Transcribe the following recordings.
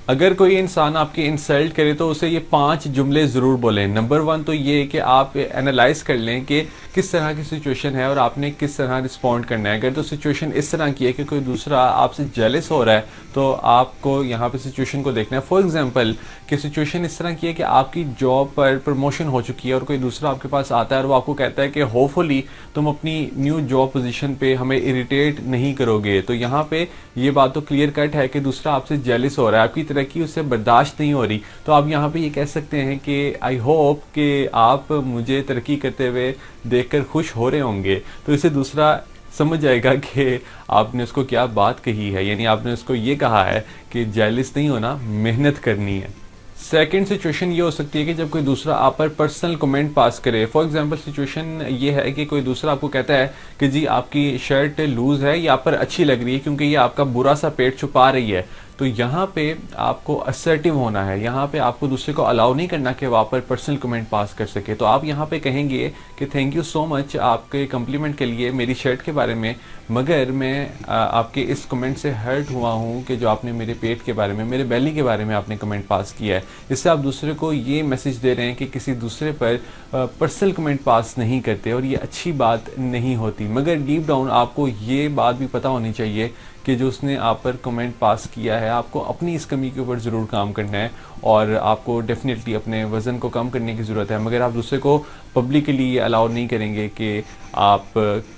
अगर कोई इंसान आपकी इंसल्ट करे तो उसे ये 5 जुमले ज़रूर बोलें। नंबर 1 तो ये है कि आप एनालाइज कर लें कि किस तरह की सिचुएशन है और आपने किस तरह रिस्पॉन्ड करना है। अगर तो सिचुएशन इस तरह की है कि कोई दूसरा आपसे जेलस हो रहा है तो आपको यहाँ पे सिचुएशन को देखना है। फॉर एग्जांपल कि सिचुएशन इस तरह की है कि आपकी जॉब पर प्रमोशन हो चुकी है और कोई दूसरा आपके पास आता है और वो आपको कहता है कि होपफुली तुम अपनी न्यू जॉब पोजीशन पे हमें इरिटेट नहीं करोगे। तो यहाँ पे ये बात तो क्लियर कट है कि दूसरा आपसे जेलस हो रहा है, आपकी तरक्की उससे बर्दाश्त नहीं हो रही। तो आप यहाँ पे ये कह सकते हैं कि आई होप कि आप मुझे तरक्की करते हुए देखकर खुश हो रहे होंगे। तो इसे दूसरा समझ जाएगा कि आपने उसको क्या बात कही है, यानी आपने उसको ये कहा है कि जेलस नहीं होना, मेहनत करनी है। सेकेंड सिचुएशन ये हो सकती है कि जब कोई दूसरा आप पर पर्सनल कमेंट पास करे। फॉर एग्जांपल सिचुएशन ये है कि कोई दूसरा आपको कहता है कि जी आपकी शर्ट लूज है, ये आप पर अच्छी लग रही है क्योंकि ये आपका बुरा सा पेट छुपा रही है। तो यहाँ पे आपको असर्टिव होना है, यहाँ पे आपको दूसरे को अलाउ नहीं करना कि वो आप पर पर्सनल कमेंट पास कर सके। तो आप यहाँ पे कहेंगे कि थैंक यू सो मच आपके कम्प्लीमेंट के लिए मेरी शर्ट के बारे में, मगर मैं आपके इस कमेंट से हर्ट हुआ हूँ कि जो आपने मेरे पेट के बारे में, मेरे बेली के बारे में आपने कमेंट पास किया है। इससे आप दूसरे को ये मैसेज दे रहे हैं कि किसी दूसरे पर पर्सनल कमेंट पास नहीं करते और ये अच्छी बात नहीं होती। मगर डीप डाउन आपको ये बात भी पता होनी चाहिए कि जो उसने आप पर कमेंट पास किया है, आपको अपनी इस कमी के ऊपर ज़रूर काम करना है और आपको डेफिनेटली अपने वज़न को कम करने की ज़रूरत है। मगर आप दूसरे को पब्लिकली ये अलाउ नहीं करेंगे कि आप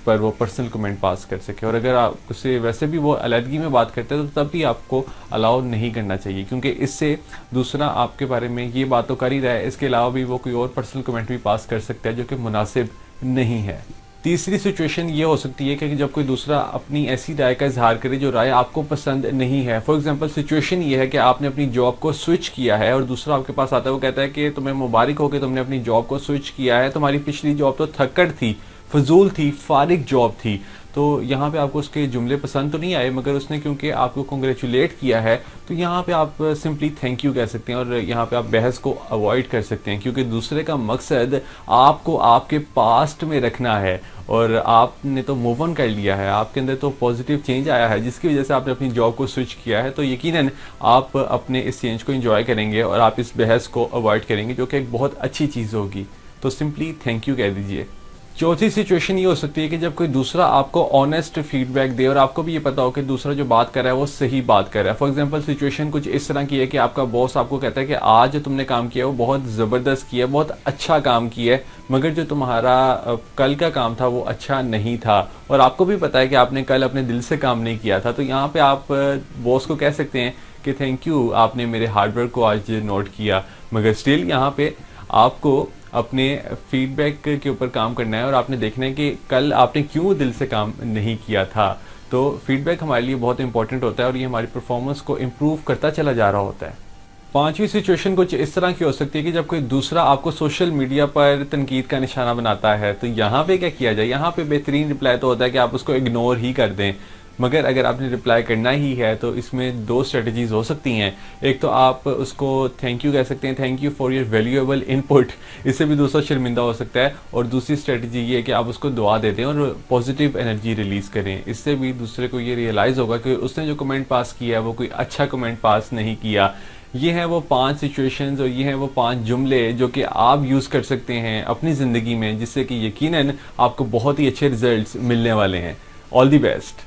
पर वो पर्सनल कमेंट पास कर सके। और अगर आप उससे वैसे भी वो अलहदगी में बात करते हैं तो तब भी आपको अलाउ नहीं करना चाहिए, क्योंकि इससे दूसरा आपके बारे में ये बात तो कर ही रहा है, इसके अलावा भी वो कोई और पर्सनल कमेंट भी पास कर सकता है जो कि मुनासिब नहीं है। तीसरी सिचुएशन ये हो सकती है कि जब कोई दूसरा अपनी ऐसी राय का इजहार करे जो राय आपको पसंद नहीं है। फॉर एग्जांपल सिचुएशन ये है कि आपने अपनी जॉब को स्विच किया है और दूसरा आपके पास आता है, वो कहता है कि तुम्हें मुबारक हो कि तुमने अपनी जॉब को स्विच किया है, तुम्हारी पिछली जॉब तो थक्कड़ थी, फजूल थी, फारिग जॉब थी। तो यहाँ पे आपको उसके जुमले पसंद तो नहीं आए, मगर उसने क्योंकि आपको कॉन्ग्रेचुलेट किया है तो यहाँ पे आप सिंपली थैंक यू कह सकते हैं और यहाँ पे आप बहस को अवॉइड कर सकते हैं, क्योंकि दूसरे का मकसद आपको आपके पास्ट में रखना है और आपने तो मूव ऑन कर लिया है, आपके अंदर तो पॉजिटिव चेंज आया है जिसकी वजह से आपने अपनी जॉब को स्विच किया है। तो यकीनन आप अपने इस चेंज को एंजॉय करेंगे और आप इस बहस को अवॉइड करेंगे, जो कि एक बहुत अच्छी चीज़ होगी। तो सिंपली थैंक यू कह दीजिए। चौथी सिचुएशन ये हो सकती है कि जब कोई दूसरा आपको ऑनेस्ट फीडबैक दे और आपको भी ये पता हो कि दूसरा जो बात कर रहा है वो सही बात कर रहा है। फॉर एग्जांपल सिचुएशन कुछ इस तरह की है कि आपका बॉस आपको कहता है कि आज जो तुमने काम किया वो बहुत ज़बरदस्त किया है, बहुत अच्छा काम किया है, मगर जो तुम्हारा कल का काम था वो अच्छा नहीं था और आपको भी पता है कि आपने कल अपने दिल से काम नहीं किया था। तो यहाँ पर आप बॉस को कह सकते हैं कि थैंक यू, आपने मेरे हार्डवर्क को आज नोट किया, मगर स्टिल यहाँ पे आपको अपने फीडबैक के ऊपर काम करना है और आपने देखना है कि कल आपने क्यों दिल से काम नहीं किया था। तो फीडबैक हमारे लिए बहुत इंपॉर्टेंट होता है और ये हमारी परफॉर्मेंस को इम्प्रूव करता चला जा रहा होता है। पांचवी सिचुएशन कुछ इस तरह की हो सकती है कि जब कोई दूसरा आपको सोशल मीडिया पर तनकीद का निशाना बनाता है तो यहाँ पे क्या किया जाए। यहाँ पे बेहतरीन रिप्लाई तो होता है कि आप उसको इग्नोर ही कर दें, मगर अगर आपने रिप्लाई करना ही है तो इसमें दो स्ट्रेटजीज हो सकती हैं। एक तो आप उसको थैंक यू कह सकते हैं, thank you for your valuable input, इससे भी दूसरा शर्मिंदा हो सकता है। और दूसरी स्ट्रेटजी ये है कि आप उसको दुआ दे दें और पॉजिटिव एनर्जी रिलीज़ करें, इससे भी दूसरे को ये रियलाइज़ होगा कि उसने जो कमेंट पास किया है वो कोई अच्छा कमेंट पास नहीं किया। ये हैं वो 5 सिचुएशंस और ये हैं वो 5 जुमले जो कि आप यूज़ कर सकते हैं अपनी ज़िंदगी में, जिससे कि यकीनन आपको बहुत ही अच्छे रिजल्ट्स मिलने वाले हैं। All the best.